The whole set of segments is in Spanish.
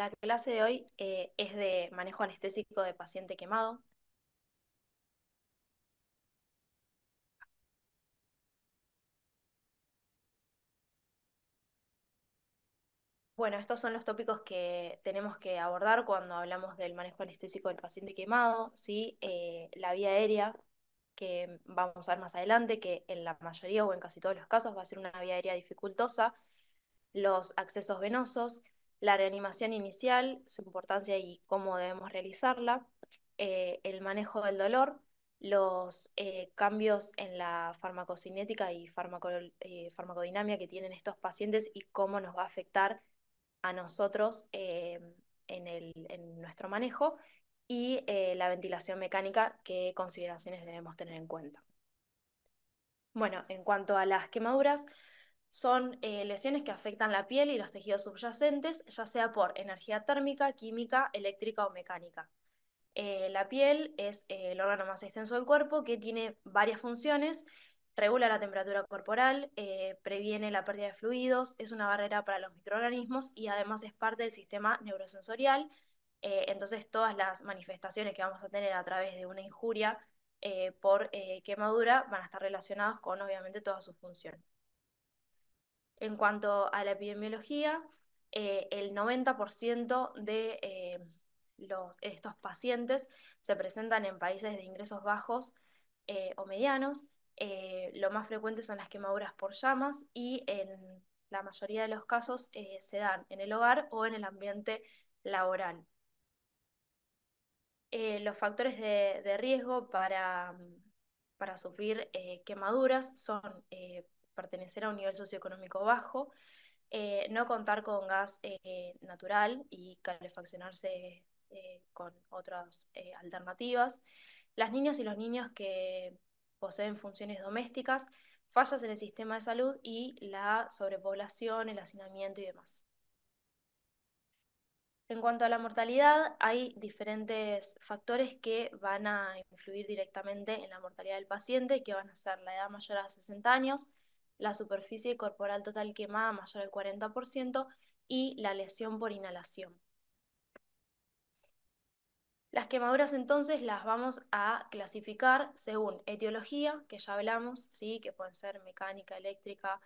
La clase de hoy es de manejo anestésico de paciente quemado. Bueno, estos son los tópicos que tenemos que abordar cuando hablamos del manejo anestésico del paciente quemado, ¿sí? La vía aérea, que vamos a ver más adelante, que en la mayoría o en casi todos los casos va a ser una vía aérea dificultosa, los accesos venosos, la reanimación inicial, su importancia y cómo debemos realizarla, el manejo del dolor, los cambios en la farmacocinética y farmacodinamia que tienen estos pacientes y cómo nos va a afectar a nosotros en nuestro manejo, y la ventilación mecánica, qué consideraciones debemos tener en cuenta. Bueno, en cuanto a las quemaduras, son lesiones que afectan la piel y los tejidos subyacentes, ya sea por energía térmica, química, eléctrica o mecánica. La piel es el órgano más extenso del cuerpo que tiene varias funciones: regula la temperatura corporal, previene la pérdida de fluidos, es una barrera para los microorganismos y además es parte del sistema neurosensorial. Entonces todas las manifestaciones que vamos a tener a través de una injuria por quemadura van a estar relacionadas con obviamente todas sus funciones. En cuanto a la epidemiología, el 90% de estos pacientes se presentan en países de ingresos bajos o medianos. Lo más frecuente son las quemaduras por llamas y en la mayoría de los casos se dan en el hogar o en el ambiente laboral. Los factores de riesgo para sufrir quemaduras son pertenecer a un nivel socioeconómico bajo, no contar con gas natural y calefaccionarse con otras alternativas, las niñas y los niños que poseen funciones domésticas, fallas en el sistema de salud y la sobrepoblación, el hacinamiento y demás. En cuanto a la mortalidad, hay diferentes factores que van a influir directamente en la mortalidad del paciente, que van a ser la edad mayor a 60 años, la superficie corporal total quemada mayor al 40% y la lesión por inhalación. Las quemaduras entonces las vamos a clasificar según etiología, que ya hablamos, ¿sí? Que pueden ser mecánica, eléctrica,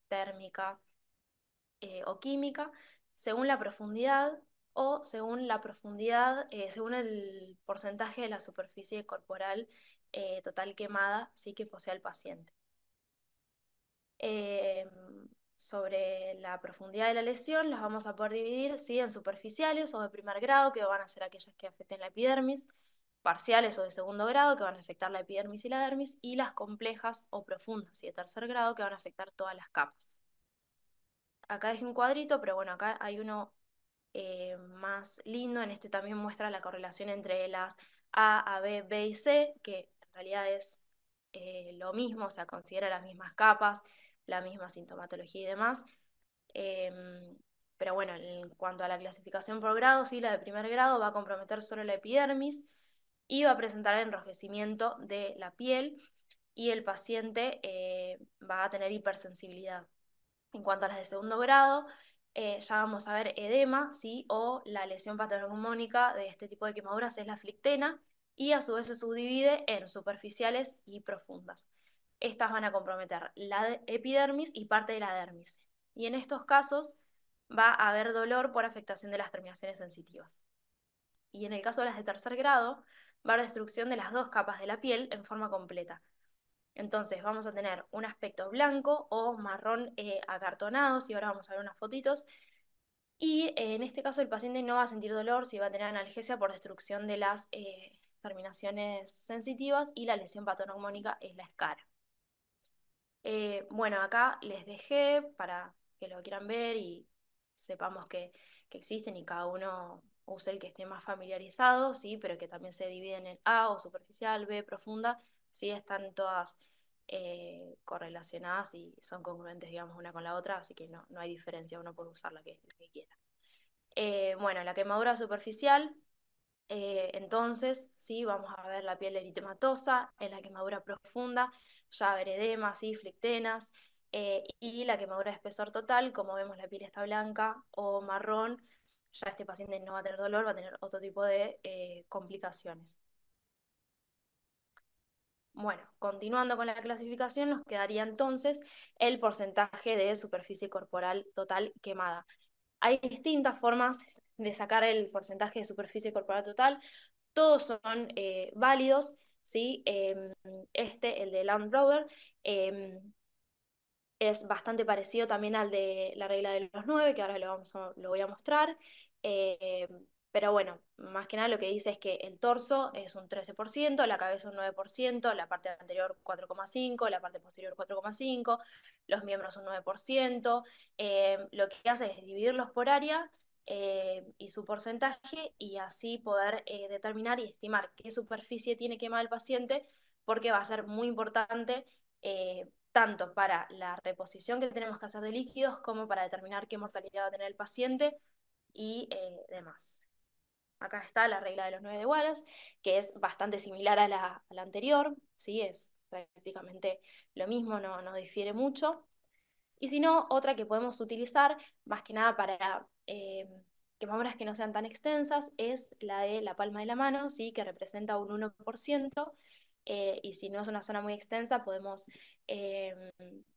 térmica, o química, según la profundidad o según el porcentaje de la superficie corporal total quemada, sí, que posea el paciente. Eh, Sobre la profundidad de la lesión, las vamos a poder dividir, ¿sí? En superficiales o de primer grado, que van a ser aquellas que afecten la epidermis, parciales o de segundo grado, que van a afectar la epidermis y la dermis, y las complejas o profundas y de tercer grado, que van a afectar todas las capas. Acá dejé un cuadrito, pero bueno, acá hay uno más lindo. En este también muestra la correlación entre las A, B, B y C, que en realidad es lo mismo, o sea, considera las mismas capas, la misma sintomatología y demás. Em, pero bueno, en cuanto a la clasificación por grado, sí, la de primer grado va a comprometer solo la epidermis y va a presentar enrojecimiento de la piel, y el paciente va a tener hipersensibilidad. En cuanto a las de segundo grado, ya vamos a ver edema, ¿sí? O la lesión patognomónica de este tipo de quemaduras es la flictena, y a su vez se subdivide en superficiales y profundas. Estas van a comprometer la epidermis y parte de la dermis. Y en estos casos va a haber dolor por afectación de las terminaciones sensitivas. Y en el caso de las de tercer grado, va a haber destrucción de las dos capas de la piel en forma completa. Entonces vamos a tener un aspecto blanco o marrón acartonado, y ahora vamos a ver unas fotitos. Y en este caso el paciente no va a sentir dolor, si va a tener analgesia por destrucción de las terminaciones sensitivas, y la lesión patognomónica es la escara. Bueno, acá les dejé para que lo quieran ver y sepamos que existen, y cada uno use el que esté más familiarizado, ¿sí? Pero que también se dividen en A o superficial, B profunda, ¿sí? Están todas correlacionadas y son congruentes, digamos, una con la otra, así que no hay diferencia, uno puede usar la que quiera. Bueno, la quemadura superficial, entonces, sí, vamos a ver la piel eritematosa. En la quemadura profunda ya va a haber edema, ¿sí? Flectenas, Y la quemadura de espesor total, como vemos la piel está blanca o marrón, ya este paciente no va a tener dolor, va a tener otro tipo de complicaciones. Bueno, continuando con la clasificación, nos quedaría entonces el porcentaje de superficie corporal total quemada. Hay distintas formas de sacar el porcentaje de superficie corporal total, todos son válidos, ¿sí? El de Landrover, es bastante parecido también al de la regla de los 9, que ahora lo voy a mostrar. Eh, pero bueno, más que nada lo que dice es que el torso es un 13%, la cabeza un 9%, la parte anterior 4,5%, la parte posterior 4,5%, los miembros un 9%. Lo que hace es dividirlos por área y su porcentaje, y así poder determinar y estimar qué superficie tiene quemada el paciente, porque va a ser muy importante tanto para la reposición que tenemos que hacer de líquidos como para determinar qué mortalidad va a tener el paciente y demás. Acá está la regla de los 9 de Wallace, que es bastante similar a la anterior, ¿sí? Es prácticamente lo mismo, no difiere mucho. Y si no, otra que podemos utilizar, más que nada para quemaduras que no sean tan extensas, es la de la palma de la mano, ¿sí? Que representa un 1%. Y si no es una zona muy extensa, podemos eh,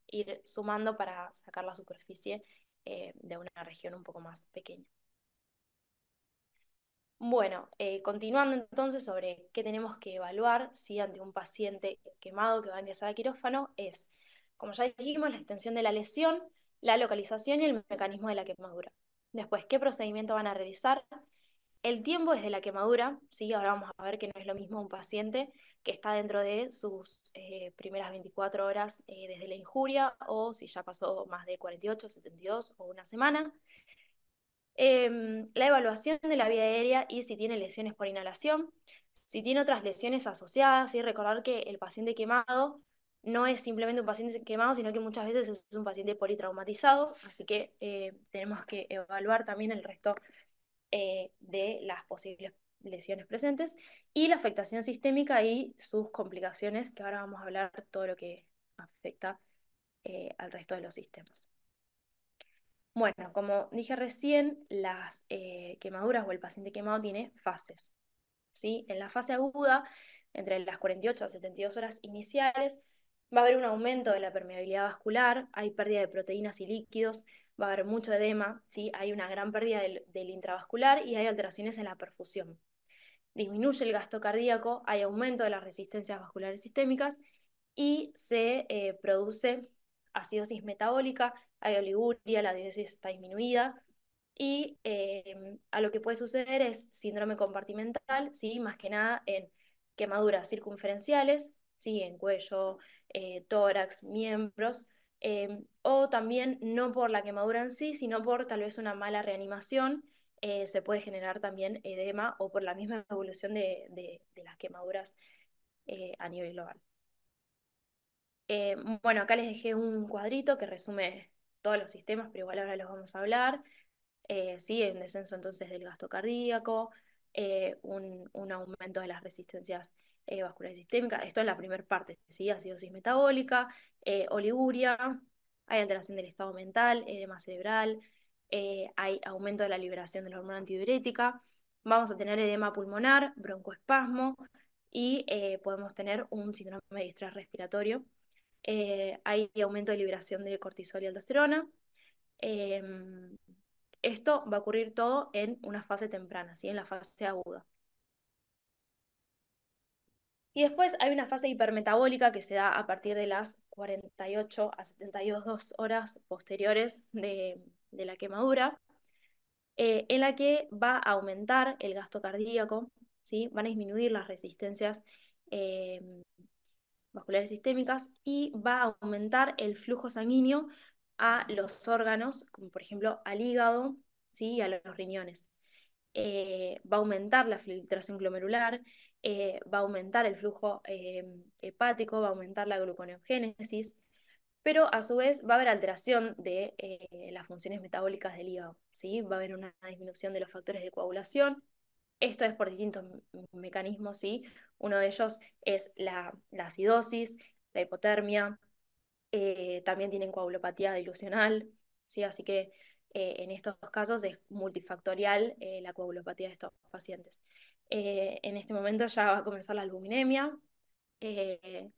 ir sumando para sacar la superficie de una región un poco más pequeña. Bueno, continuando entonces sobre qué tenemos que evaluar si ante un paciente quemado que va a ingresar a quirófano es, como ya dijimos, la extensión de la lesión, la localización y el mecanismo de la quemadura. Después, ¿qué procedimiento van a realizar? El tiempo desde la quemadura, ¿sí? Ahora vamos a ver que no es lo mismo un paciente que está dentro de sus primeras 24 horas desde la injuria, o si ya pasó más de 48, 72 o una semana. La evaluación de la vía aérea y si tiene lesiones por inhalación, si tiene otras lesiones asociadas, y recordar que el paciente quemado no es simplemente un paciente quemado, sino que muchas veces es un paciente politraumatizado, así que tenemos que evaluar también el resto de las posibles lesiones presentes, y la afectación sistémica y sus complicaciones, que ahora vamos a hablar todo lo que afecta al resto de los sistemas. Bueno, como dije recién, las quemaduras o el paciente quemado tiene fases, ¿sí? En la fase aguda, entre las 48 a 72 horas iniciales, va a haber un aumento de la permeabilidad vascular, hay pérdida de proteínas y líquidos, va a haber mucho edema, ¿sí? Hay una gran pérdida del intravascular y hay alteraciones en la perfusión. Disminuye el gasto cardíaco, hay aumento de las resistencias vasculares sistémicas y se produce acidosis metabólica, hay oliguria, la diuresis está disminuida, y a lo que puede suceder es síndrome compartimental, ¿sí? Más que nada en quemaduras circunferenciales, ¿sí? En cuello, tórax, miembros, o también no por la quemadura en sí, sino por tal vez una mala reanimación. Se puede generar también edema o por la misma evolución de las quemaduras a nivel global. Bueno, acá les dejé un cuadrito que resume todos los sistemas, pero igual ahora los vamos a hablar. Sí, hay un descenso entonces del gasto cardíaco, un aumento de las resistencias vasculares sistémicas. Esto es la primera parte, ¿sí? Acidosis metabólica, oliguria, hay alteración del estado mental, edema cerebral, hay aumento de la liberación de la hormona antidiurética, vamos a tener edema pulmonar, broncoespasmo y podemos tener un síndrome de distrés respiratorio. Hay aumento de liberación de cortisol y aldosterona. Em, Esto va a ocurrir todo en una fase temprana, ¿sí? En la fase aguda. Y después hay una fase hipermetabólica que se da a partir de las 48 a 72 horas posteriores de la quemadura, en la que va a aumentar el gasto cardíaco, ¿sí? Van a disminuir las resistencias eh, vasculares sistémicas y va a aumentar el flujo sanguíneo a los órganos, como por ejemplo al hígado, ¿sí? Y a los riñones. Va a aumentar la filtración glomerular, va a aumentar el flujo hepático, va a aumentar la gluconeogénesis, pero a su vez va a haber alteración de las funciones metabólicas del hígado, ¿sí? Va a haber una disminución de los factores de coagulación. Esto es por distintos mecanismos, ¿sí? Uno de ellos es la acidosis, la hipotermia, también tienen coagulopatía dilucional, ¿sí? Así que en estos casos es multifactorial la coagulopatía de estos pacientes. En este momento ya va a comenzar la albuminemia. eh,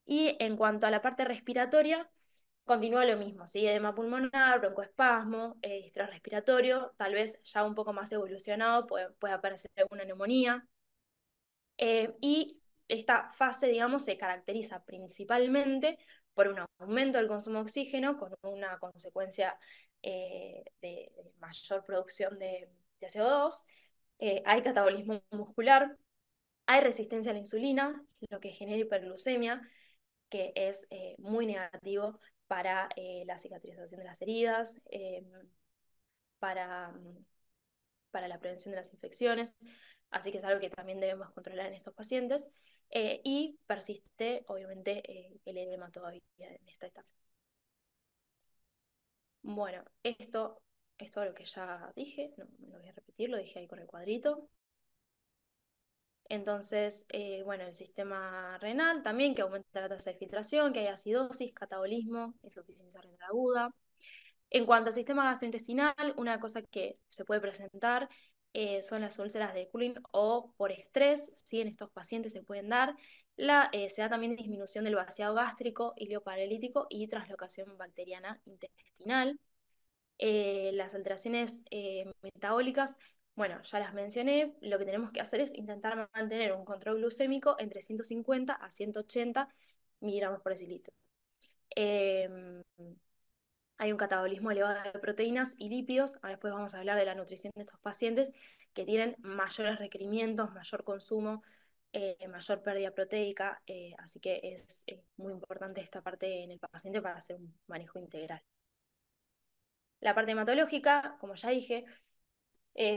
y en cuanto a la parte respiratoria, continúa lo mismo, ¿sí? Edema pulmonar, broncoespasmo, estrés respiratorio, tal vez ya un poco más evolucionado, puede aparecer alguna neumonía. Y esta fase, digamos, se caracteriza principalmente por un aumento del consumo de oxígeno con una consecuencia de mayor producción de CO2. Hay catabolismo muscular, hay resistencia a la insulina, lo que genera hiperglucemia, que es muy negativo para la cicatrización de las heridas, para, para la prevención de las infecciones, así que es algo que también debemos controlar en estos pacientes, y persiste obviamente el edema todavía en esta etapa. Bueno, esto es todo lo que ya dije, no me lo voy a repetir, lo dije ahí con el cuadrito. Entonces, bueno, el sistema renal también, que aumenta la tasa de filtración, que hay acidosis, catabolismo, insuficiencia renal aguda. En cuanto al sistema gastrointestinal, una cosa que se puede presentar son las úlceras de Crohn o por estrés, ¿sí? En estos pacientes se pueden dar. Se da también disminución del vaciado gástrico, ileoparalítico y translocación bacteriana intestinal. Las alteraciones metabólicas, bueno, ya las mencioné, lo que tenemos que hacer es intentar mantener un control glucémico entre 150 a 180 miligramos por decilitro. Eh, Hay un catabolismo elevado de proteínas y lípidos. Ahora después vamos a hablar de la nutrición de estos pacientes que tienen mayores requerimientos, mayor consumo, mayor pérdida proteica, así que es muy importante esta parte en el paciente para hacer un manejo integral. La parte hematológica, como ya dije,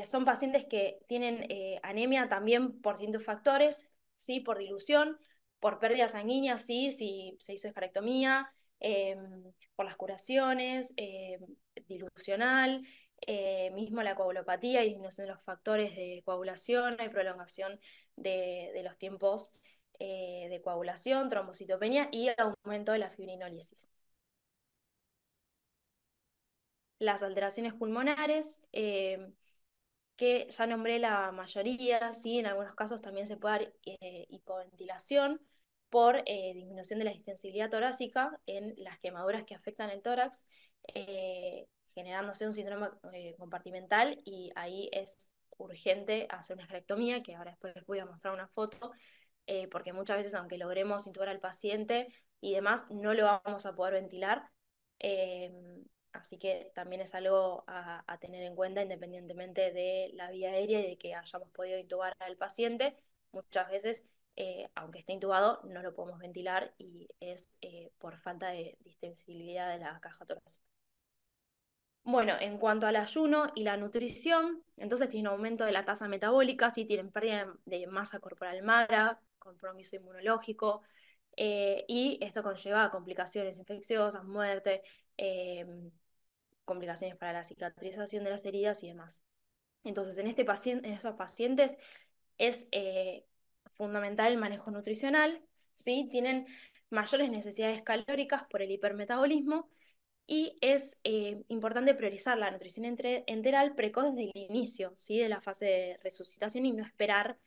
son pacientes que tienen anemia también por distintos factores, ¿sí? Por dilución, por pérdida sanguínea, ¿sí? Si se hizo esterectomía, eh, por las curaciones, dilucional, mismo la coagulopatía y disminución de los factores de coagulación, hay prolongación de los tiempos de coagulación, trombocitopenia y aumento de la fibrinólisis. Las alteraciones pulmonares, que ya nombré la mayoría, ¿sí? En algunos casos también se puede dar hipoventilación por disminución de la extensibilidad torácica en las quemaduras que afectan el tórax, generándose un síndrome compartimental y ahí es urgente hacer una esterectomía, que ahora después les voy a mostrar una foto, porque muchas veces aunque logremos intubar al paciente y demás, no lo vamos a poder ventilar. Eh, Así que también es algo a tener en cuenta independientemente de la vía aérea y de que hayamos podido intubar al paciente. Muchas veces, aunque esté intubado, no lo podemos ventilar y es por falta de distensibilidad de la caja torácica. Bueno, en cuanto al ayuno y la nutrición, entonces tienen aumento de la tasa metabólica, sí tienen pérdida de masa corporal magra, compromiso inmunológico, y esto conlleva a complicaciones infecciosas, muerte, eh, complicaciones para la cicatrización de las heridas y demás. Entonces, en estos pacientes es fundamental el manejo nutricional, ¿sí? Tienen mayores necesidades calóricas por el hipermetabolismo y es importante priorizar la nutrición enteral precoz desde el inicio, ¿sí? De la fase de resucitación y no esperar,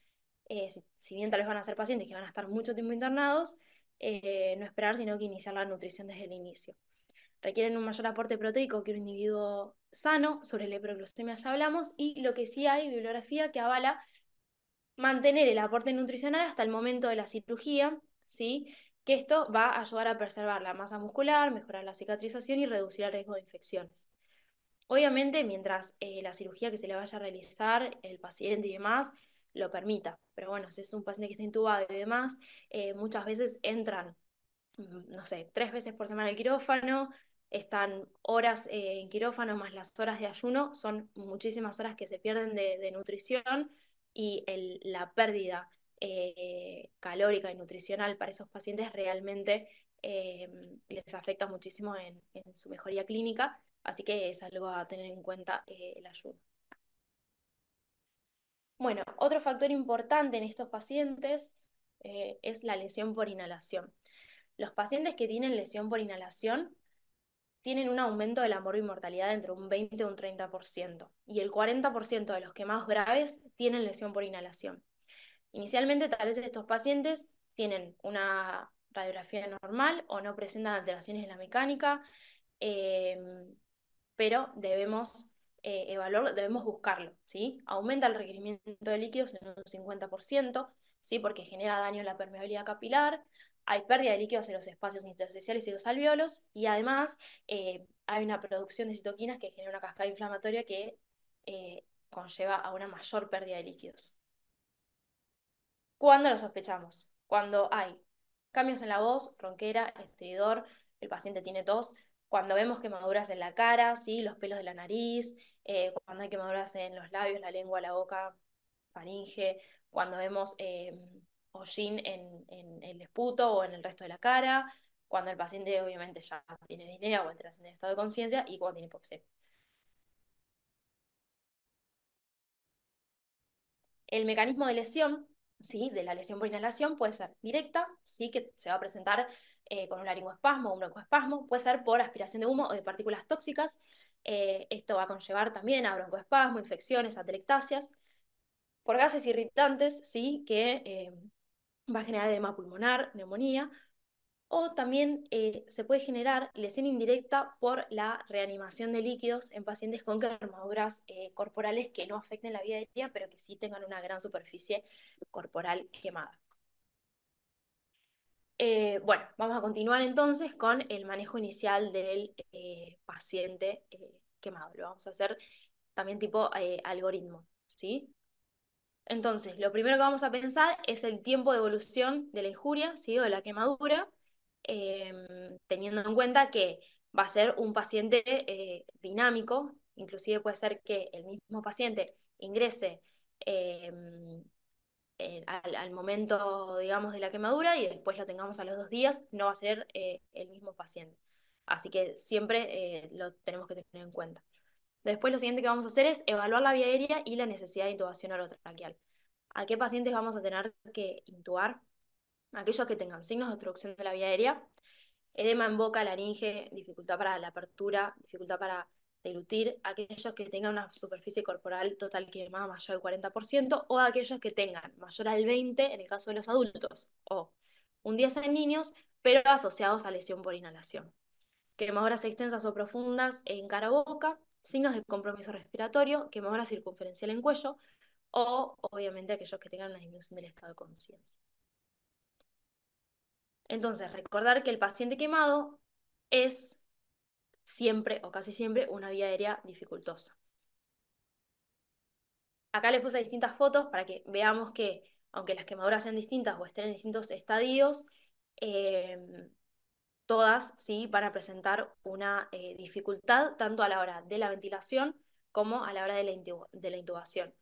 si bien tal vez van a ser pacientes que van a estar mucho tiempo internados, no esperar, sino que iniciar la nutrición desde el inicio. Requieren un mayor aporte proteico que un individuo sano, sobre la hiperglucemia ya hablamos, y lo que sí hay bibliografía que avala mantener el aporte nutricional hasta el momento de la cirugía, ¿sí? Que esto va a ayudar a preservar la masa muscular, mejorar la cicatrización y reducir el riesgo de infecciones. Obviamente, mientras la cirugía que se le vaya a realizar, el paciente y demás, lo permita. Pero bueno, si es un paciente que está intubado y demás, muchas veces entran no sé, 3 veces por semana al quirófano, están horas en quirófano más las horas de ayuno, son muchísimas horas que se pierden de nutrición y la pérdida calórica y nutricional para esos pacientes realmente les afecta muchísimo en su mejoría clínica, así que es algo a tener en cuenta el ayuno. Bueno, otro factor importante en estos pacientes es la lesión por inhalación. Los pacientes que tienen lesión por inhalación tienen un aumento de la morbi-mortalidad entre un 20 y un 30%, y el 40% de los quemados graves tienen lesión por inhalación. Inicialmente, tal vez estos pacientes tienen una radiografía normal o no presentan alteraciones en la mecánica, eh, pero debemos evaluarlo, debemos buscarlo, ¿sí? Aumenta el requerimiento de líquidos en un 50%, ¿sí? Porque genera daño en la permeabilidad capilar, hay pérdida de líquidos en los espacios intersticiales y los alvéolos, y además hay una producción de citoquinas que genera una cascada inflamatoria que conlleva a una mayor pérdida de líquidos. ¿Cuándo lo sospechamos? Cuando hay cambios en la voz, ronquera, estridor, el paciente tiene tos, cuando vemos quemaduras en la cara, ¿sí? Los pelos de la nariz, cuando hay quemaduras en los labios, la lengua, la boca, faringe, cuando vemos hollín en el esputo o en el resto de la cara, cuando el paciente obviamente ya tiene disnea o alteración de estado de conciencia y cuando tiene hipoxemia. El mecanismo de lesión, ¿sí? De la lesión por inhalación puede ser directa, ¿sí? Que se va a presentar con un laringoespasmo o un broncoespasmo, puede ser por aspiración de humo o de partículas tóxicas. Esto va a conllevar también a broncoespasmo, infecciones, atelectasias, por gases irritantes, ¿sí? Que va a generar edema pulmonar, neumonía, o también se puede generar lesión indirecta por la reanimación de líquidos en pacientes con quemaduras corporales que no afecten la vía aérea, pero que sí tengan una gran superficie corporal quemada. Bueno, vamos a continuar entonces con el manejo inicial del paciente quemado. Lo vamos a hacer también tipo algoritmo, ¿sí? Entonces, lo primero que vamos a pensar es el tiempo de evolución de la injuria, ¿sí? O de la quemadura, teniendo en cuenta que va a ser un paciente dinámico, inclusive puede ser que el mismo paciente ingrese al momento, digamos, de la quemadura y después lo tengamos a los 2 días, no va a ser el mismo paciente. Así que siempre lo tenemos que tener en cuenta. Después lo siguiente que vamos a hacer es evaluar la vía aérea y la necesidad de intubación orotraqueal. ¿A qué pacientes vamos a tener que intubar? Aquellos que tengan signos de obstrucción de la vía aérea, edema en boca, laringe, dificultad para la apertura, dificultad para deglutir, aquellos que tengan una superficie corporal total quemada mayor al 40%, o aquellos que tengan mayor al 20% en el caso de los adultos, o un 10 en niños, pero asociados a lesión por inhalación. Quemaduras extensas o profundas en cara o boca, signos de compromiso respiratorio, quemadura circunferencial en cuello, o obviamente aquellos que tengan una disminución del estado de conciencia. Entonces, recordar que el paciente quemado es siempre o casi siempre una vía aérea dificultosa. Acá les puse distintas fotos para que veamos que, aunque las quemaduras sean distintas o estén en distintos estadios, eh, todas ¿sí? Van a presentar una dificultad tanto a la hora de la ventilación como a la hora de de la intubación.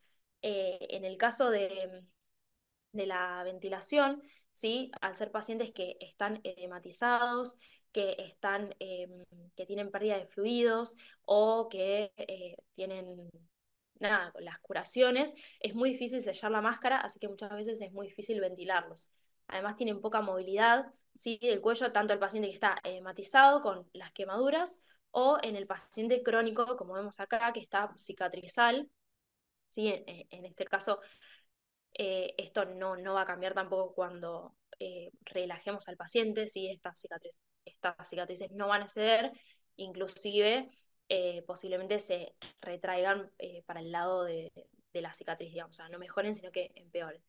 En el caso de la ventilación, ¿sí? Al ser pacientes que están edematizados, que tienen pérdida de fluidos o que tienen nada, con las curaciones, es muy difícil sellar la máscara, así que muchas veces es muy difícil ventilarlos. Además tienen poca movilidad, ¿sí? Del cuello, tanto el paciente que está edematizado con las quemaduras o en el paciente crónico, como vemos acá, que está cicatrizal, ¿sí? En este caso esto no va a cambiar tampoco cuando relajemos al paciente, si estas cicatrices no van a ceder, inclusive posiblemente se retraigan para el lado de la cicatriz, digamos, o sea, no mejoren, sino que empeoren.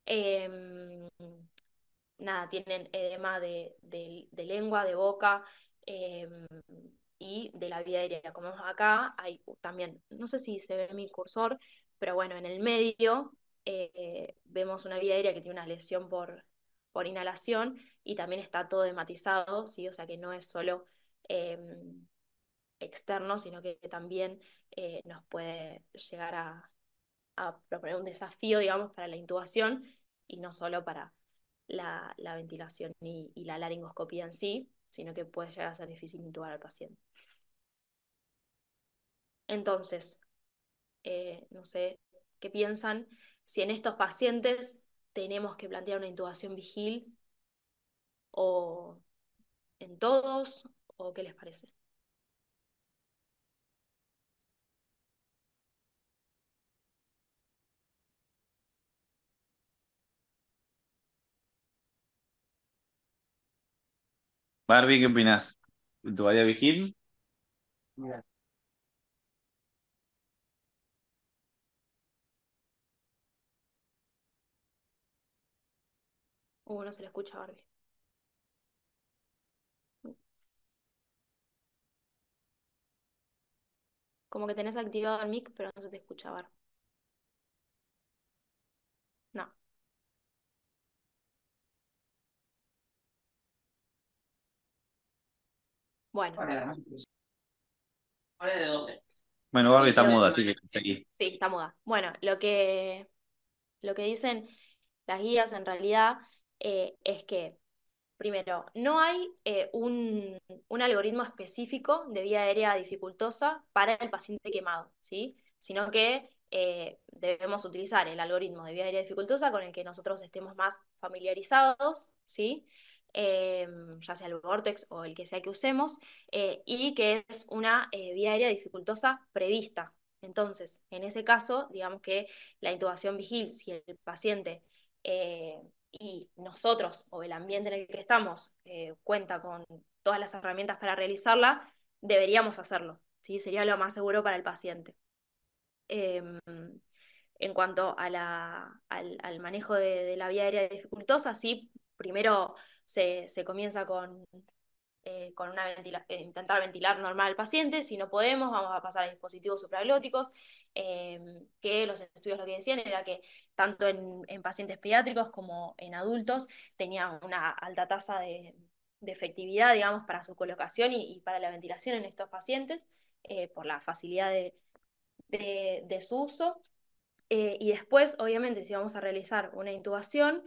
Eh, Nada, tienen edema de lengua, de boca eh, y de la vía aérea. Como vemos acá, hay también, no sé si se ve mi cursor, pero bueno, en el medio vemos una vía aérea que tiene una lesión por inhalación y también está todo hematizado, ¿sí? O sea que no es solo eh, externo, sino que también nos puede llegar a proponer un desafío, digamos, para la intubación y no solo para la ventilación y la laringoscopía en sí, sino que puede llegar a ser difícil intubar al paciente. Entonces, no sé qué piensan, si en estos pacientes tenemos que plantear una intubación vigil o todos o qué les parece? Barbie, ¿qué opinas? ¿Tu área vigil? No se le escucha a Barbie. Como que tenés activado el mic, pero no se te escucha, Barbie. No. Bueno, Bueno, Barbie está lo, muda, así que seguí. sí, está muda. Bueno, lo que dicen las guías en realidad es que primero, no hay un algoritmo específico de vía aérea dificultosa para el paciente quemado, ¿sí? Sino que debemos utilizar el algoritmo de vía aérea dificultosa con el que nosotros estemos más familiarizados, ¿sí? Eh, ya sea el Vortex o el que sea que usemos, y que es una vía aérea dificultosa prevista. Entonces, en ese caso, digamos que la intubación vigil, si el paciente y nosotros o el ambiente en el que estamos cuenta con todas las herramientas para realizarla, deberíamos hacerlo, ¿sí? Sería lo más seguro para el paciente. Eh, en cuanto a al manejo de la vía aérea dificultosa, sí, primero se comienza con intentar ventilar normal al paciente. Si no podemos, vamos a pasar a dispositivos supraglóticos, que los estudios lo que decían era que tanto en pacientes pediátricos como en adultos tenían una alta tasa de efectividad, digamos, para su colocación y para la ventilación en estos pacientes, por la facilidad de su uso. Y después, obviamente, si vamos a realizar una intubación,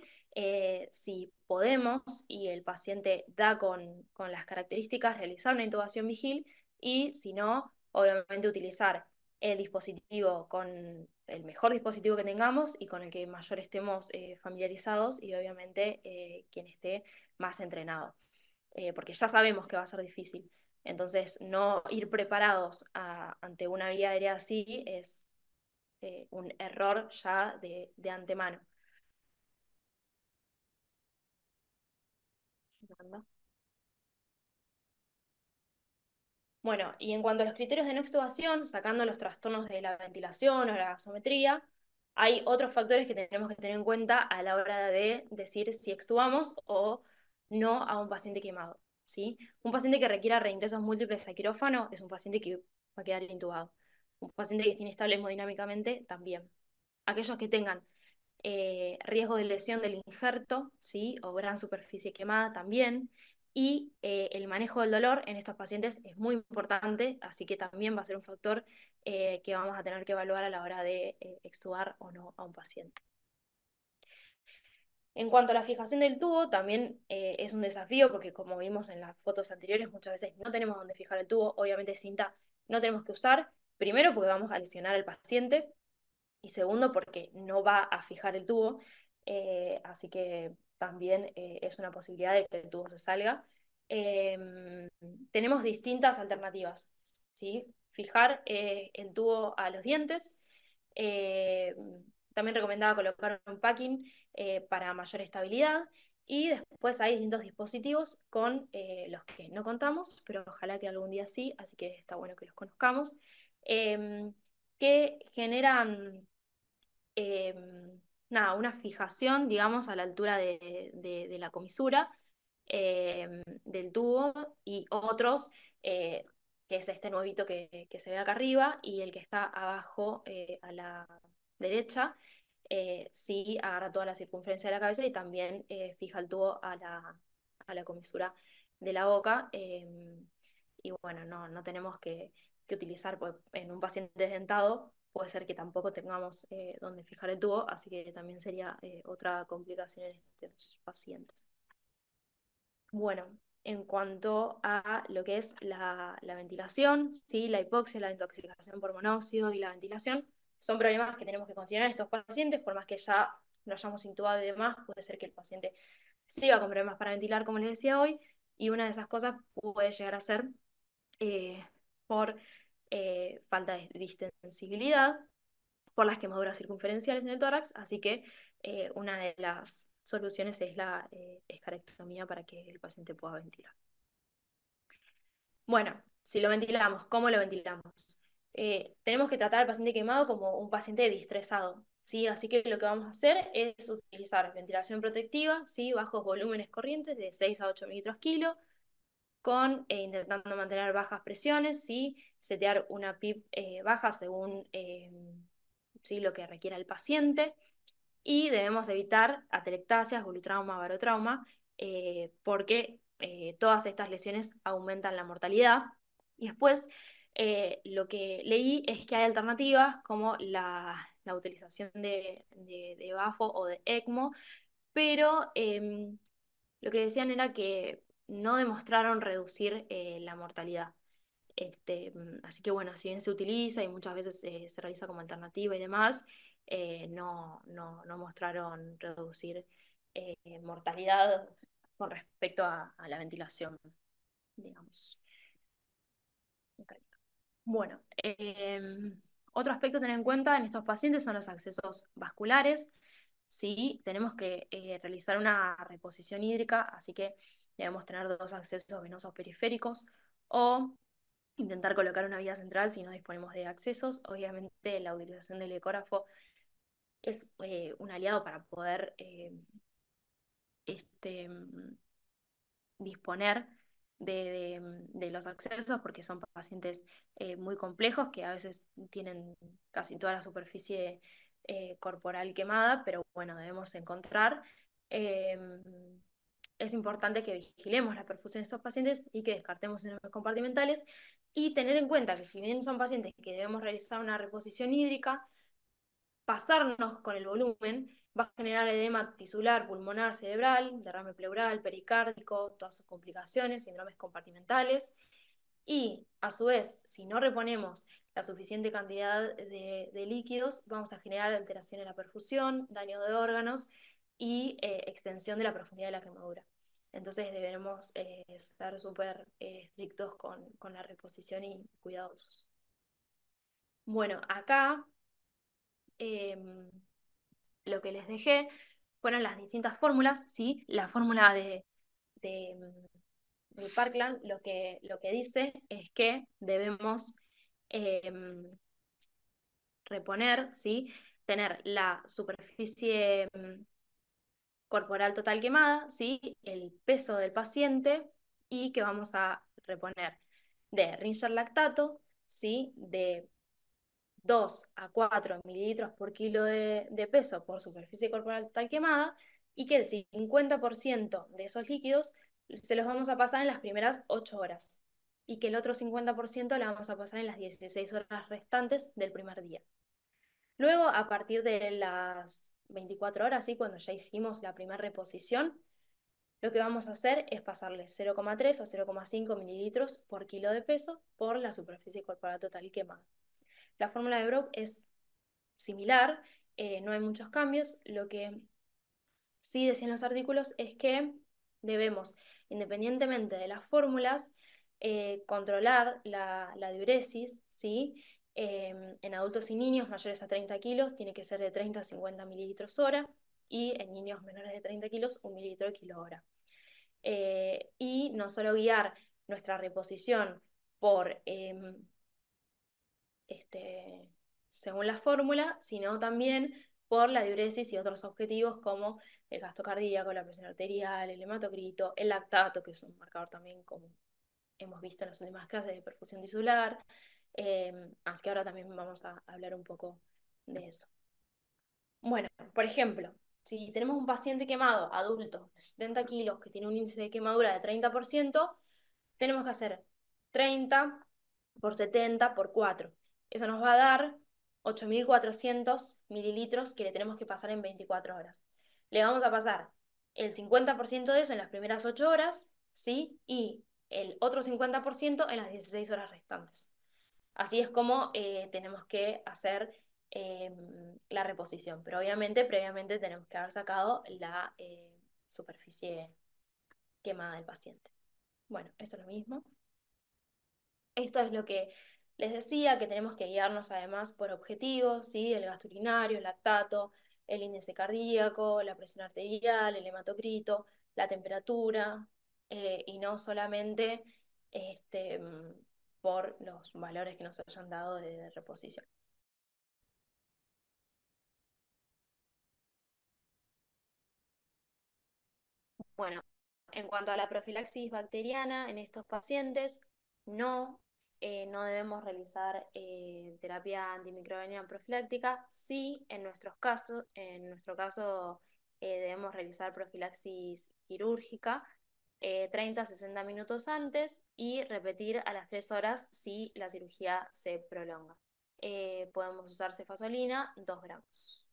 si podemos y el paciente da con las características, realizar una intubación vigil y si no, obviamente utilizar el dispositivo con el mejor dispositivo que tengamos y con el que mayor estemos familiarizados y obviamente quien esté más entrenado. Porque ya sabemos que va a ser difícil. Entonces, no ir preparados ante una vía aérea así es un error ya de antemano. Bueno, y en cuanto a los criterios de no extubación, sacando los trastornos de la ventilación o la gasometría, hay otros factores que tenemos que tener en cuenta a la hora de decir si extubamos o no a un paciente quemado, ¿sí? Un paciente que requiera reingresos múltiples a quirófano es un paciente que va a quedar intubado. Un paciente que esté inestable hemodinámicamente también. Aquellos que tengan riesgo de lesión del injerto, ¿sí? O gran superficie quemada también. Y el manejo del dolor en estos pacientes es muy importante, así que también va a ser un factor que vamos a tener que evaluar a la hora de extubar o no a un paciente. En cuanto a la fijación del tubo, también es un desafío porque como vimos en las fotos anteriores, muchas veces no tenemos dónde fijar el tubo, obviamente cinta no tenemos que usar, primero porque vamos a lesionar al paciente, y segundo porque no va a fijar el tubo, así que también es una posibilidad de que el tubo se salga. Tenemos distintas alternativas, ¿sí? Fijar el tubo a los dientes, eh, también recomendaba colocar un packing para mayor estabilidad, y después hay distintos dispositivos con los que no contamos, pero ojalá que algún día sí, así que está bueno que los conozcamos, que generan eh, nada, una fijación, digamos, a la altura de la comisura del tubo, y otros, eh, que es este nuevito que se ve acá arriba, y el que está abajo a la derecha, sí agarra toda la circunferencia de la cabeza y también fija el tubo a la comisura de la boca. Y bueno, no tenemos que utilizar, pues, en un paciente desdentado puede ser que tampoco tengamos donde fijar el tubo, así que también sería otra complicación en estos pacientes. Bueno, en cuanto a lo que es la ventilación, ¿sí? La hipoxia, la intoxicación por monóxido y la ventilación son problemas que tenemos que considerar en estos pacientes, por más que ya lo hayamos intubado y demás, puede ser que el paciente siga con problemas para ventilar, como les decía hoy. y una de esas cosas puede llegar a ser eh, por falta de distensibilidad, por las quemaduras circunferenciales en el tórax, así que una de las soluciones es la escarectomía para que el paciente pueda ventilar. Bueno, si lo ventilamos, ¿cómo lo ventilamos? Tenemos que tratar al paciente quemado como un paciente distresado, ¿sí? Así que lo que vamos a hacer es utilizar ventilación protectiva, ¿sí? Bajos volúmenes corrientes de 6 a 8 mililitros kilo, con intentando mantener bajas presiones, ¿sí? Setear una PIP baja según ¿sí? lo que requiera el paciente. Y debemos evitar atelectasias, bolutrauma, barotrauma, porque todas estas lesiones aumentan la mortalidad. Y después, lo que leí es que hay alternativas como la utilización de BAFO o de ECMO, pero lo que decían era que no demostraron reducir la mortalidad. Así que bueno, si bien se utiliza y muchas veces se realiza como alternativa y demás, no mostraron reducir mortalidad con respecto a la ventilación, digamos. Ok. Bueno, otro aspecto a tener en cuenta en estos pacientes son los accesos vasculares. Sí, tenemos que realizar una reposición hídrica, así que debemos tener dos accesos venosos periféricos o intentar colocar una vía central si no disponemos de accesos. Obviamente la utilización del ecógrafo es un aliado para poder este, disponer de los accesos, porque son pacientes muy complejos que a veces tienen casi toda la superficie corporal quemada, pero bueno, debemos encontrar. eh, es importante que vigilemos la perfusión de estos pacientes y que descartemos enemas compartimentales y tener en cuenta que si bien son pacientes que debemos realizar una reposición hídrica, pasarnos con el volumen va a generar edema tisular, pulmonar, cerebral, derrame pleural, pericárdico, todas sus complicaciones, síndromes compartimentales. Y a su vez, si no reponemos la suficiente cantidad de líquidos, vamos a generar alteración en la perfusión, daño de órganos y extensión de la profundidad de la quemadura. Entonces debemos estar súper estrictos con la reposición y cuidadosos. Bueno, acá em, lo que les dejé fueron las distintas fórmulas, ¿sí? La fórmula de, de Parkland lo que dice es que debemos reponer, ¿sí? Tener la superficie corporal total quemada, ¿sí? El peso del paciente y que vamos a reponer de Ringer lactato, ¿sí? De 2 a 4 mililitros por kilo de peso por superficie corporal total quemada y que el 50% de esos líquidos se los vamos a pasar en las primeras 8 horas y que el otro 50% la vamos a pasar en las 16 horas restantes del primer día. Luego, a partir de las 24 horas, ¿sí? Cuando ya hicimos la primera reposición, lo que vamos a hacer es pasarle 0,3 a 0,5 mililitros por kilo de peso por la superficie corporal total quemada. La fórmula de Brock es similar, no hay muchos cambios. Lo que sí decían los artículos es que debemos, independientemente de las fórmulas, controlar la diuresis, ¿sí? En adultos y niños mayores a 30 kilos tiene que ser de 30 a 50 mililitros hora y en niños menores de 30 kilos 1 mililitro kilo hora. Y no solo guiar nuestra reposición por este, según la fórmula, sino también por la diuresis y otros objetivos como el gasto cardíaco, la presión arterial, el hematocrito, el lactato, que es un marcador también como hemos visto en las últimas clases de perfusión tisular. Así que ahora también vamos a hablar un poco de eso. Bueno, por ejemplo, si tenemos un paciente quemado, adulto, de 70 kilos, que tiene un índice de quemadura de 30%, tenemos que hacer 30 por 70 por 4. Eso nos va a dar 8.400 mililitros que le tenemos que pasar en 24 horas. Le vamos a pasar el 50% de eso en las primeras 8 horas, ¿sí? Y el otro 50% en las 16 horas restantes. Así es como tenemos que hacer eh, la reposición. Pero obviamente, previamente tenemos que haber sacado la superficie quemada del paciente. Bueno, esto es lo mismo. Esto es lo que les decía, que tenemos que guiarnos además por objetivos, ¿sí? El gasto urinario, el lactato, el índice cardíaco, la presión arterial, el hematocrito, la temperatura, y no solamente por los valores que nos hayan dado de reposición. Bueno, en cuanto a la profilaxis bacteriana en estos pacientes, no, no debemos realizar terapia antimicrobiana profiláctica. Sí, en nuestro caso debemos realizar profilaxis quirúrgica 30 a 60 minutos antes y repetir a las 3 horas si la cirugía se prolonga. Podemos usar cefazolina 2 gramos.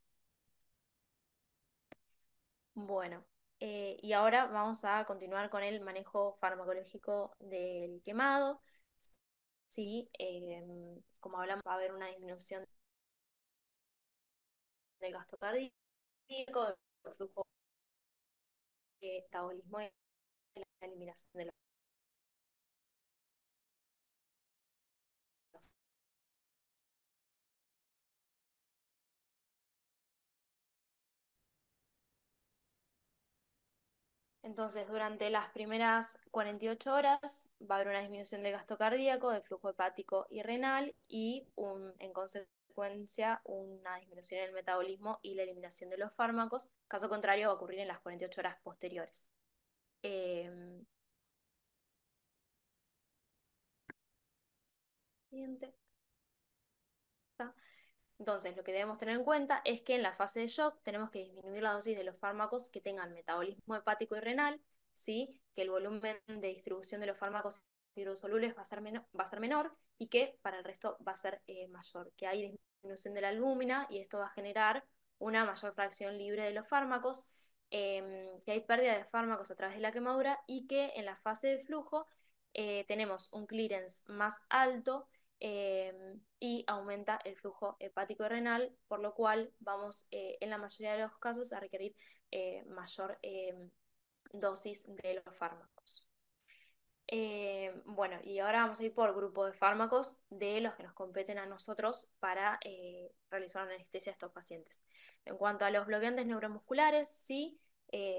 Bueno, y ahora vamos a continuar con el manejo farmacológico del quemado. Sí, como hablamos, va a haber una disminución del gasto cardíaco, del flujo de metabolismo y la eliminación de los. Entonces, durante las primeras 48 horas va a haber una disminución del gasto cardíaco, del flujo hepático y renal y en consecuencia una disminución en el metabolismo y la eliminación de los fármacos. Caso contrario, va a ocurrir en las 48 horas posteriores. Eh, Siguiente. Entonces, lo que debemos tener en cuenta es que en la fase de shock tenemos que disminuir la dosis de los fármacos que tengan metabolismo hepático y renal, ¿sí? Que el volumen de distribución de los fármacos hidrosolubles va a ser menor y que para el resto va a ser mayor, que hay disminución de la albúmina y esto va a generar una mayor fracción libre de los fármacos, que hay pérdida de fármacos a través de la quemadura y que en la fase de flujo tenemos un clearance más alto y aumenta el flujo hepático y renal, por lo cual vamos en la mayoría de los casos a requerir mayor dosis de los fármacos. Bueno, y ahora vamos a ir por grupo de fármacos de los que nos competen a nosotros para realizar una anestesia a estos pacientes. En cuanto a los bloqueantes neuromusculares, sí,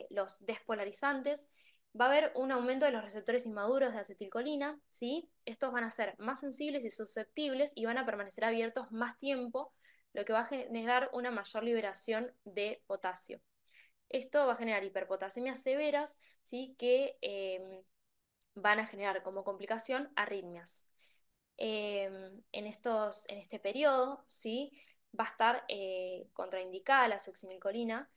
los despolarizantes, va a haber un aumento de los receptores inmaduros de acetilcolina, ¿sí? Estos van a ser más sensibles y susceptibles y van a permanecer abiertos más tiempo, lo que va a generar una mayor liberación de potasio. Esto va a generar hiperpotacemias severas, ¿sí? Que van a generar como complicación arritmias. En este periodo, ¿sí? Va a estar contraindicada la succinilcolina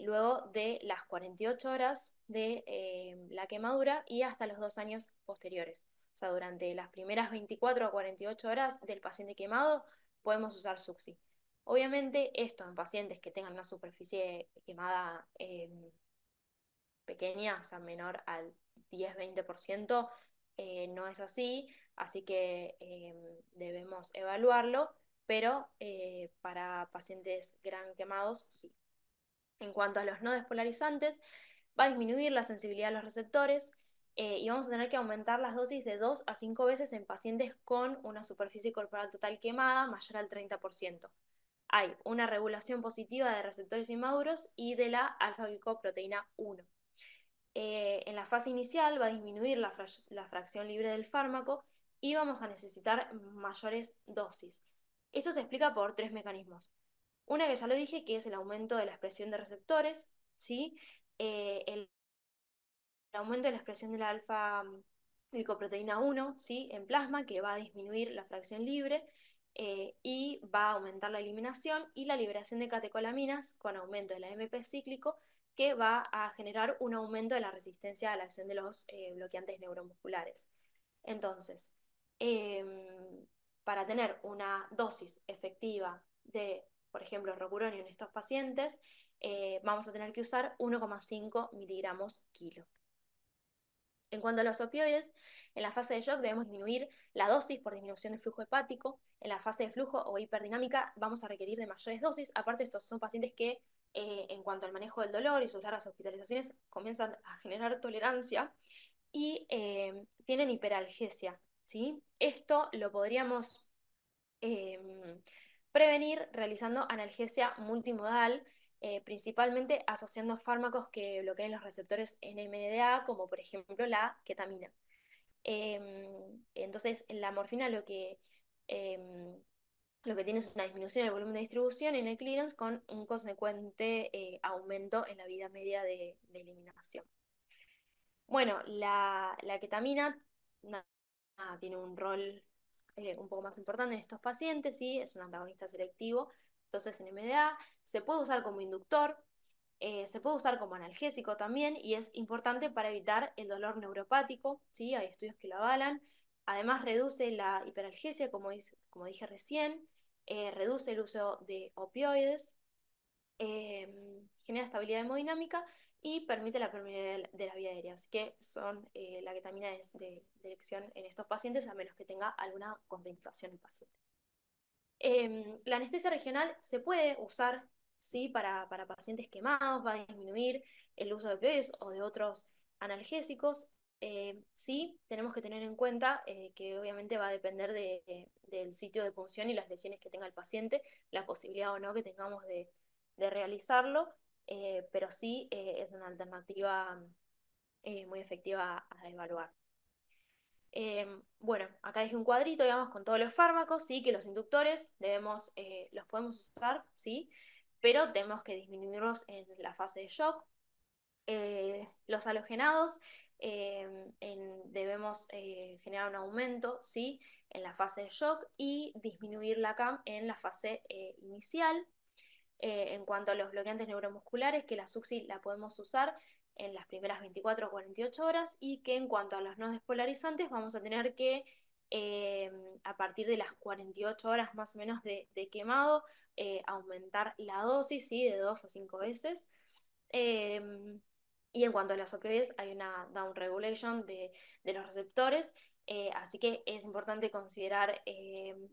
luego de las 48 horas de la quemadura y hasta los 2 años posteriores. O sea, durante las primeras 24 a 48 horas del paciente quemado podemos usar Succi. Obviamente, esto en pacientes que tengan una superficie quemada pequeña, o sea, menor al 10-20%, no es así que debemos evaluarlo, pero para pacientes gran quemados, sí. En cuanto a los no despolarizantes, va a disminuir la sensibilidad a los receptores y vamos a tener que aumentar las dosis de 2 a 5 veces en pacientes con una superficie corporal total quemada mayor al 30%. Hay una regulación positiva de receptores inmaduros y de la alfa-glicoproteína 1. En la fase inicial va a disminuir la fracción libre del fármaco y vamos a necesitar mayores dosis. Esto se explica por tres mecanismos. Una que ya lo dije, que es el aumento de la expresión de receptores, ¿sí? El aumento de la expresión de la alfa-glicoproteína 1, ¿sí? En plasma, que va a disminuir la fracción libre y va a aumentar la eliminación y la liberación de catecolaminas con aumento del AMP cíclico, que va a generar un aumento de la resistencia a la acción de los bloqueantes neuromusculares. Entonces, para tener una dosis efectiva de, por ejemplo, rocuronio en estos pacientes, vamos a tener que usar 1,5 miligramos kilo. En cuanto a los opioides, en la fase de shock debemos disminuir la dosis por disminución del flujo hepático. En la fase de flujo o hiperdinámica vamos a requerir de mayores dosis. Aparte, estos son pacientes que, en cuanto al manejo del dolor y sus largas hospitalizaciones, comienzan a generar tolerancia. y tienen hiperalgesia, ¿sí? Esto lo podríamos prevenir realizando analgesia multimodal, principalmente asociando fármacos que bloqueen los receptores NMDA, como por ejemplo la ketamina. Entonces, la morfina lo que tiene es una disminución del volumen de distribución en el clearance con un consecuente aumento en la vida media de eliminación. Bueno, la ketamina tiene un rol un poco más importante en estos pacientes, ¿sí? Es un antagonista selectivo, entonces en MDA se puede usar como inductor, se puede usar como analgésico también y es importante para evitar el dolor neuropático, ¿sí? Hay estudios que lo avalan. Además reduce la hiperalgesia, como dije recién, reduce el uso de opioides, genera estabilidad hemodinámica y permite la permeabilidad de la vía aérea. Así que la ketamina es de elección en estos pacientes a menos que tenga alguna contraindicación el paciente. La anestesia regional se puede usar, ¿sí? Para pacientes quemados, va a disminuir el uso de opioides o de otros analgésicos. Sí, tenemos que tener en cuenta que obviamente va a depender del sitio de punción y las lesiones que tenga el paciente, la posibilidad o no que tengamos de realizarlo, pero sí es una alternativa muy efectiva a evaluar. Bueno, acá dejé un cuadrito, digamos, con todos los fármacos, sí, que los inductores los podemos usar, sí, pero tenemos que disminuirlos en la fase de shock. Los halogenados debemos generar un aumento, sí, en la fase de shock y disminuir la CAM en la fase inicial. En cuanto a los bloqueantes neuromusculares, que la SUXI la podemos usar en las primeras 24 o 48 horas y que en cuanto a los no despolarizantes vamos a tener que eh, a partir de las 48 horas más o menos de quemado aumentar la dosis, ¿sí? De 2 a 5 veces. Eh, y en cuanto a los opioides, hay una down regulation de los receptores, así que es importante considerar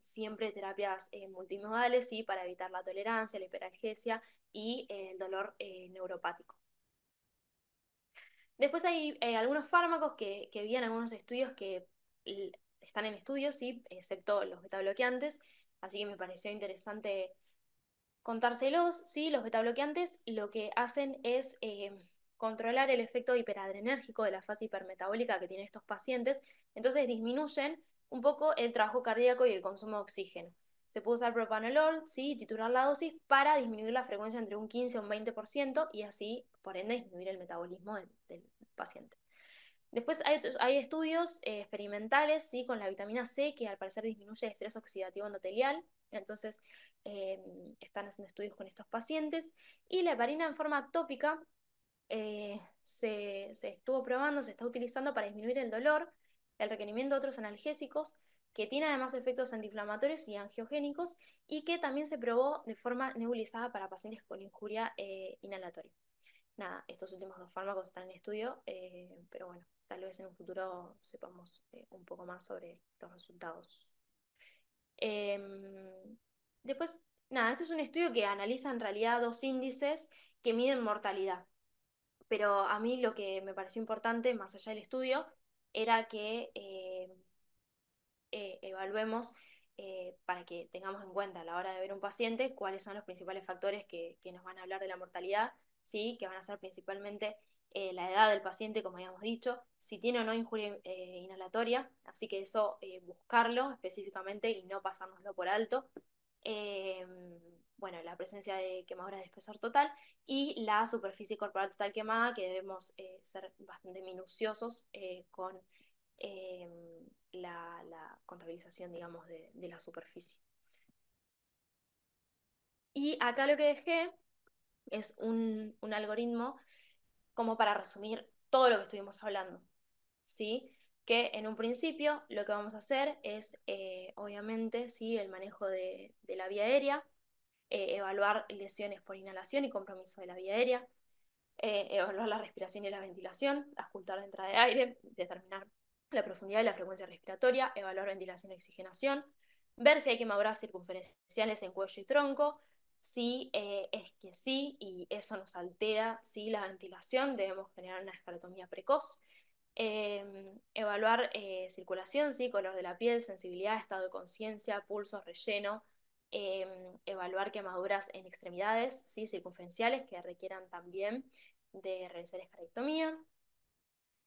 siempre terapias multimodales, ¿sí? Para evitar la tolerancia, la hiperalgesia y el dolor neuropático. Después hay algunos fármacos que vi en algunos estudios que están en estudio, ¿sí? Excepto los betabloqueantes, así que me pareció interesante contárselos, ¿sí? Los betabloqueantes lo que hacen es controlar el efecto hiperadrenérgico de la fase hipermetabólica que tienen estos pacientes, entonces disminuyen un poco el trabajo cardíaco y el consumo de oxígeno. Se puede usar propanolol, ¿sí? Titular la dosis para disminuir la frecuencia entre un 15 a un 20% y así, por ende, disminuir el metabolismo del paciente. Después hay estudios experimentales, ¿sí? Con la vitamina C que al parecer disminuye el estrés oxidativo endotelial. Entonces eh, están haciendo estudios con estos pacientes. Y la heparina en forma tópica se estuvo probando, se está utilizando para disminuir el dolor, el requerimiento de otros analgésicos, que tiene además efectos antiinflamatorios y angiogénicos, y que también se probó de forma nebulizada para pacientes con injuria inhalatoria. Nada, estos últimos dos fármacos están en estudio, pero bueno, tal vez en un futuro sepamos un poco más sobre los resultados. Em, Después, nada, este es un estudio que analiza en realidad dos índices que miden mortalidad, pero a mí lo que me pareció importante, más allá del estudio, era que evaluemos para que tengamos en cuenta a la hora de ver un paciente cuáles son los principales factores que nos van a hablar de la mortalidad, ¿sí? Que van a ser principalmente la edad del paciente, como habíamos dicho, si tiene o no injuria inhalatoria, así que eso buscarlo específicamente y no pasárnoslo por alto. Eh, bueno, la presencia de quemaduras de espesor total y la superficie corporal total quemada, que debemos ser bastante minuciosos con la contabilización, digamos, de la superficie. Y acá lo que dejé es un algoritmo como para resumir todo lo que estuvimos hablando, ¿sí? Que en un principio lo que vamos a hacer es, obviamente, ¿sí? El manejo de la vía aérea, evaluar lesiones por inhalación y compromiso de la vía aérea, evaluar la respiración y la ventilación, auscultar la entrada de aire, determinar la profundidad y la frecuencia respiratoria, evaluar ventilación y oxigenación, ver si hay quemaduras circunferenciales en cuello y tronco, si es que sí y eso nos altera si la ventilación, debemos generar una escalotomía precoz, Evaluar circulación, ¿sí? Color de la piel, sensibilidad, estado de conciencia, pulso, relleno. Evaluar quemaduras en extremidades, ¿sí? Circunferenciales que requieran también de realizar escarectomía.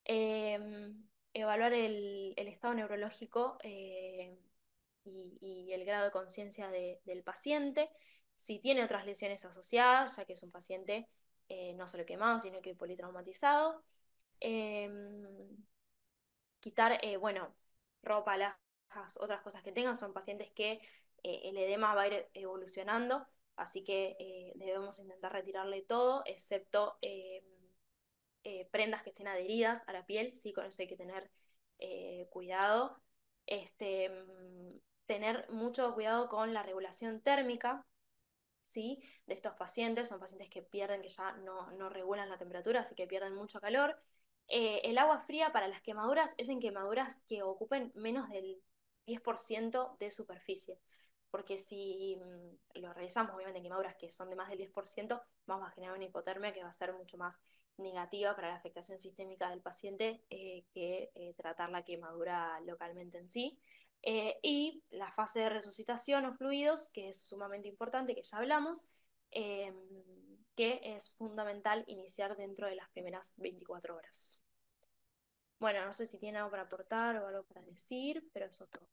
Evaluar el estado neurológico y el grado de conciencia del paciente, si tiene otras lesiones asociadas, ya que es un paciente no solo quemado, sino que politraumatizado. Em, Quitar, bueno, ropa, alhajas, otras cosas que tengan, son pacientes que el edema va a ir evolucionando, así que debemos intentar retirarle todo, excepto prendas que estén adheridas a la piel, sí, con eso hay que tener cuidado. Tener mucho cuidado con la regulación térmica, ¿sí? De estos pacientes, son pacientes que pierden, que ya no regulan la temperatura, así que pierden mucho calor. El agua fría para las quemaduras es en quemaduras que ocupen menos del 10% de superficie, porque si lo realizamos, obviamente, en quemaduras que son de más del 10%, vamos a generar una hipotermia que va a ser mucho más negativa para la afectación sistémica del paciente que tratar la quemadura localmente en sí. Y la fase de resucitación o fluidos, que es sumamente importante, que ya hablamos, eh, que es fundamental iniciar dentro de las primeras 24 horas. Bueno, no sé si tiene algo para aportar o algo para decir, pero eso es todo.